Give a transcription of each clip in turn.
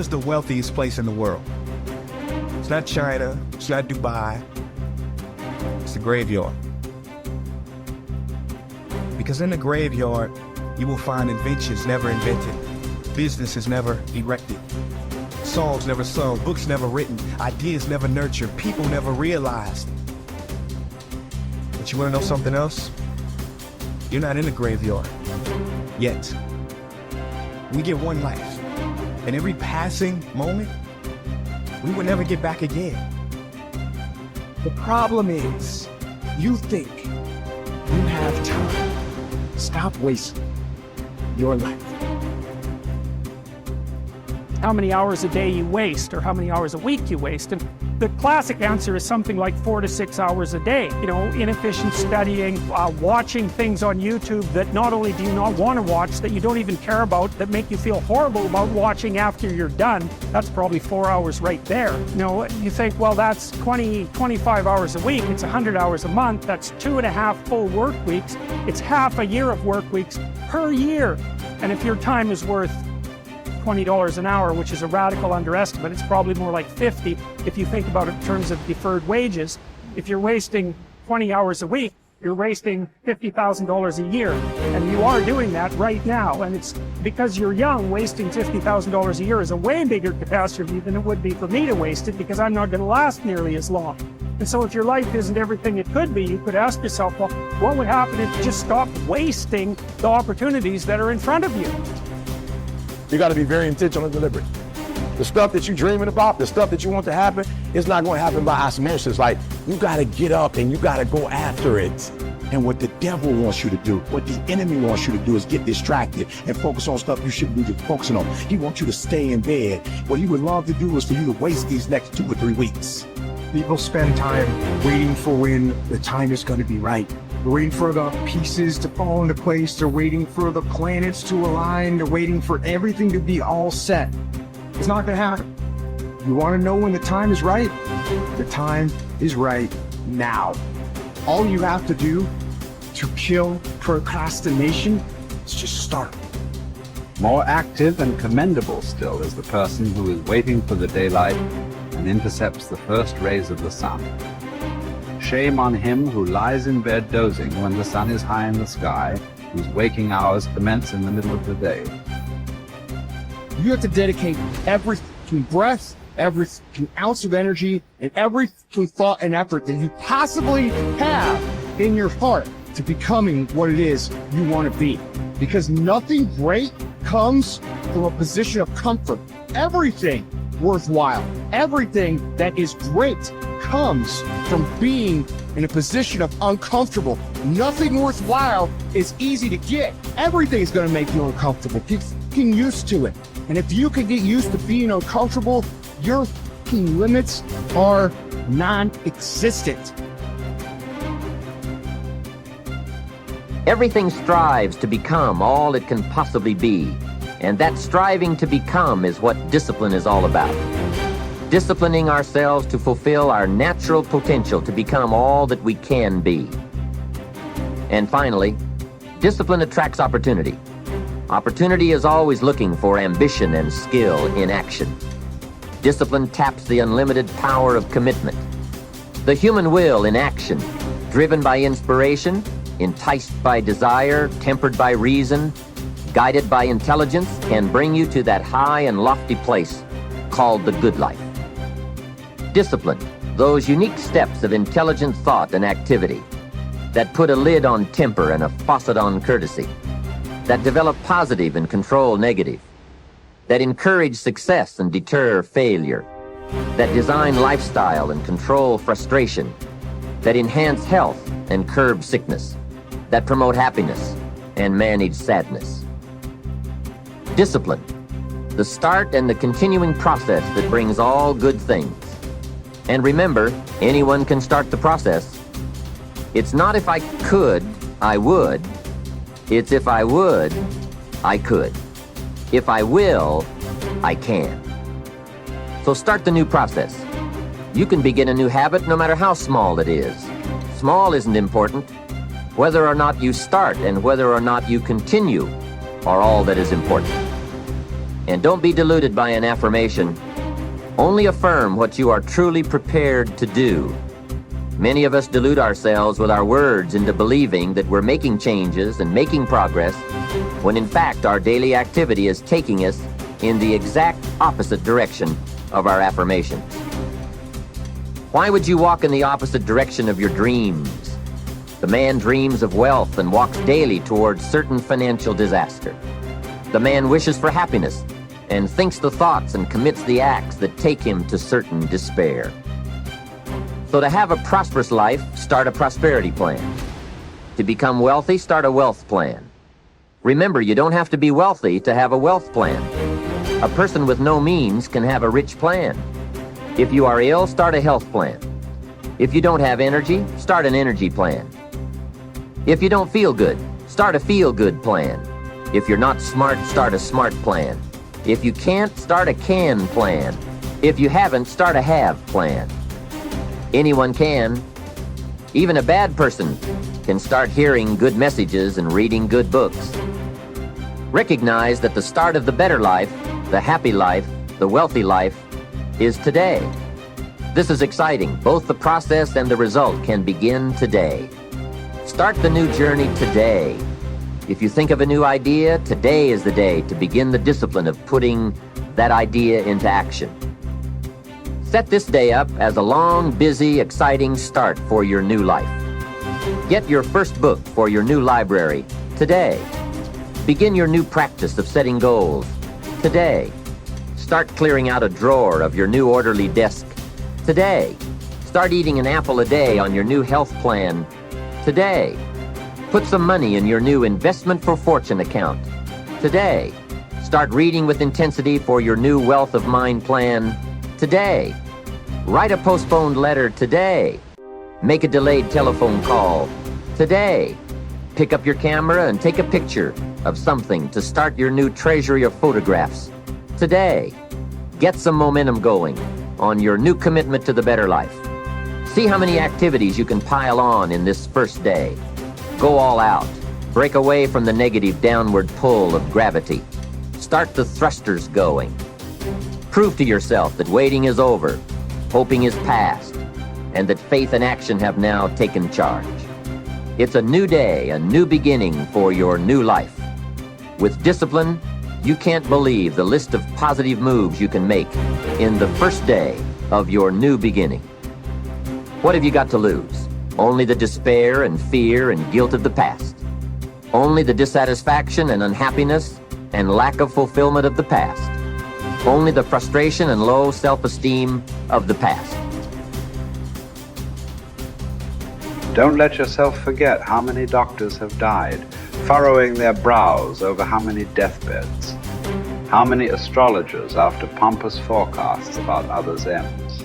Where's the wealthiest place in the world? It's not China, it's not Dubai, it's the graveyard. Because in the graveyard, you will find inventions never invented, businesses never erected, songs never sung, books never written, ideas never nurtured, people never realized. But you wanna know something else? You're not in the graveyard, yet. We get one life, and every passing moment, we will never get back again. The problem is, you think you have time. Stop wasting your life. How many hours a day you waste, or how many hours a week you waste. And the classic answer is something like 4 to 6 hours a day. You know, inefficient studying, watching things on YouTube that not only do you not want to watch, that you don't even care about, that make you feel horrible about watching after you're done. That's probably 4 hours right there. You know, you think, well, that's 25 hours a week. It's 100 hours a month. That's 2.5 full work weeks. It's half a year of work weeks per year. And if your time is worth $20 an hour, which is a radical underestimate, it's probably more like 50 if you think about it in terms of deferred wages. If you're wasting 20 hours a week, you're wasting $50,000 a year. And you are doing that right now. And it's because you're young, wasting $50,000 a year is a way bigger catastrophe than it would be for me to waste it, because I'm not going to last nearly as long. And so if your life isn't everything it could be, you could ask yourself, well, what would happen if you just stopped wasting the opportunities that are in front of you? You got to be very intentional and deliberate. The stuff that you're dreaming about, the stuff that you want to happen, it's not going to happen by osmosis. Like, you got to get up and you got to go after it. And what the devil wants you to do, what the enemy wants you to do, is get distracted and focus on stuff you shouldn't be focusing on. He wants you to stay in bed. What he would love to do is for you to waste these next 2 or 3 weeks. People spend time waiting for when the time is going to be right. They're waiting for the pieces to fall into place. They're waiting for the planets to align. They're waiting for everything to be all set. It's not going to happen. You want to know when the time is right? The time is right now. All you have to do to kill procrastination is just start. More active and commendable still is the person who is waiting for the daylight and intercepts the first rays of the sun. Shame on him who lies in bed dozing when the sun is high in the sky, whose waking hours commence in the middle of the day. You have to dedicate every breath, every ounce of energy, and every thought and effort that you possibly have in your heart to becoming what it is you want to be. Because nothing great comes from a position of comfort. Everything worthwhile, everything that is great comes from being in a position of uncomfortable. Nothing worthwhile is easy to get. Everything's going to make you uncomfortable. Get used to it. And if you can get used to being uncomfortable, your limits are non-existent. Everything strives to become all it can possibly be, and that striving to become is what discipline is all about. Disciplining ourselves to fulfill our natural potential to become all that we can be. And finally, discipline attracts opportunity. Opportunity is always looking for ambition and skill in action. Discipline taps the unlimited power of commitment. The human will in action, driven by inspiration, enticed by desire, tempered by reason, guided by intelligence, can bring you to that high and lofty place called the good life. Discipline, those unique steps of intelligent thought and activity that put a lid on temper and a faucet on courtesy, that develop positive and control negative, that encourage success and deter failure, that design lifestyle and control frustration, that enhance health and curb sickness, that promote happiness and manage sadness. Discipline, the start and the continuing process that brings all good things. And remember, anyone can start the process. It's not if I could, I would. It's if I would, I could. If I will, I can. So start the new process. You can begin a new habit no matter how small it is. Small isn't important. Whether or not you start and whether or not you continue are all that is important. And don't be deluded by an affirmation. Only affirm what you are truly prepared to do. Many of us delude ourselves with our words into believing that we're making changes and making progress, when in fact our daily activity is taking us in the exact opposite direction of our affirmations. Why would you walk in the opposite direction of your dreams? The man dreams of wealth and walks daily towards certain financial disaster. The man wishes for happiness and thinks the thoughts and commits the acts that take him to certain despair. So to have a prosperous life, start a prosperity plan. To become wealthy, start a wealth plan. Remember, you don't have to be wealthy to have a wealth plan. A person with no means can have a rich plan. If you are ill, start a health plan. If you don't have energy, start an energy plan. If you don't feel good, start a feel-good plan. If you're not smart, start a smart plan. If you can't, start a can plan. If you haven't, start a have plan. Anyone can. Even a bad person can start hearing good messages and reading good books. Recognize that the start of the better life, the happy life, the wealthy life, is today. This is exciting. Both the process and the result can begin today. Start the new journey today. If you think of a new idea, today is the day to begin the discipline of putting that idea into action. Set this day up as a long, busy, exciting start for your new life. Get your first book for your new library today. Begin your new practice of setting goals today. Start clearing out a drawer of your new orderly desk today. Start eating an apple a day on your new health plan today. Put some money in your new investment for fortune account today. Start reading with intensity for your new wealth of mind plan today. Write a postponed letter today. Make a delayed telephone call today. Pick up your camera and take a picture of something to start your new treasury of photographs today. Get some momentum going on your new commitment to the better life. See how many activities you can pile on in this first day. Go all out. Break away from the negative downward pull of gravity. Start the thrusters going. Prove to yourself that waiting is over, hoping is past, and that faith and action have now taken charge. It's a new day, a new beginning for your new life. With discipline, you can't believe the list of positive moves you can make in the first day of your new beginning. What have you got to lose? Only the despair and fear and guilt of the past. Only the dissatisfaction and unhappiness and lack of fulfillment of the past. Only the frustration and low self-esteem of the past. Don't let yourself forget how many doctors have died, furrowing their brows over how many deathbeds, how many astrologers after pompous forecasts about others' ends,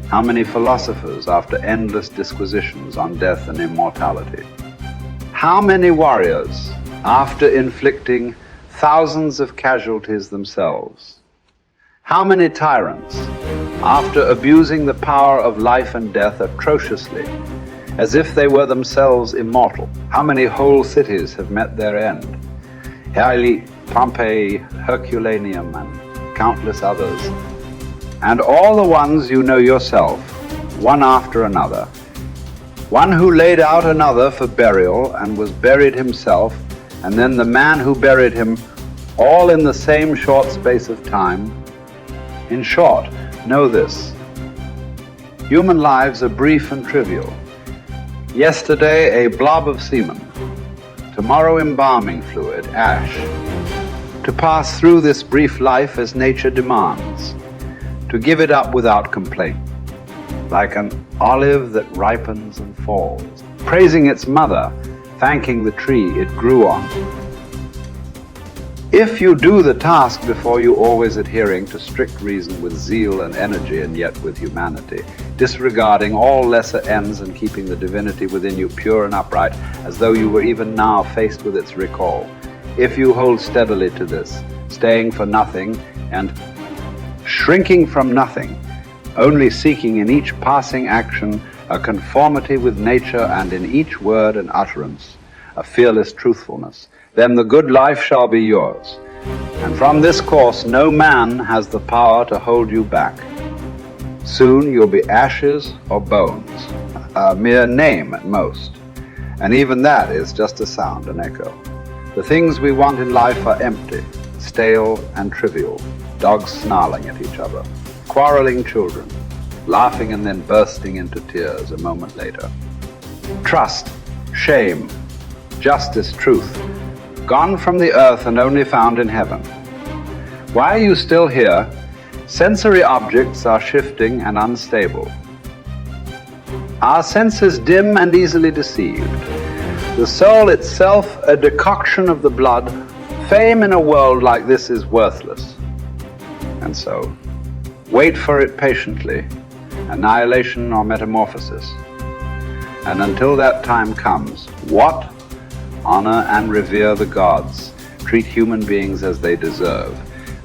how many philosophers after endless disquisitions on death and immortality, how many warriors after inflicting thousands of casualties themselves, how many tyrants after abusing the power of life and death atrociously, as if they were themselves immortal. How many whole cities have met their end? Haile, Pompeii, Herculaneum, and countless others. And all the ones you know yourself, one after another. One who laid out another for burial and was buried himself, and then the man who buried him, all in the same short space of time. In short, know this: human lives are brief and trivial. Yesterday, a blob of semen. Tomorrow, embalming fluid, ash. To pass through this brief life as nature demands. To give it up without complaint. Like an olive that ripens and falls. Praising its mother, thanking the tree it grew on. If you do the task before you, always adhering to strict reason with zeal and energy and yet with humanity, disregarding all lesser ends and keeping the divinity within you pure and upright, as though you were even now faced with its recall. If you hold steadily to this, staying for nothing and shrinking from nothing, only seeking in each passing action a conformity with nature and in each word and utterance a fearless truthfulness, then the good life shall be yours. And from this course, no man has the power to hold you back. Soon you'll be ashes or bones, a mere name at most. And even that is just a sound, an echo. The things we want in life are empty, stale and trivial. Dogs snarling at each other, quarreling children, laughing and then bursting into tears a moment later. Trust, shame, justice, truth, gone from the earth and only found in heaven. Why are you still here? Sensory objects are shifting and unstable. Our senses dim and easily deceived. The soul itself a decoction of the blood. Fame in a world like this is worthless. And so, wait for it patiently, annihilation or metamorphosis. And until that time comes, what? Honor and revere the gods. Treat human beings as they deserve.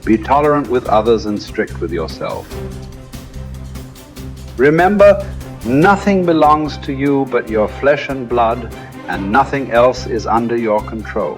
Be tolerant with others and strict with yourself. Remember, nothing belongs to you but your flesh and blood, and nothing else is under your control.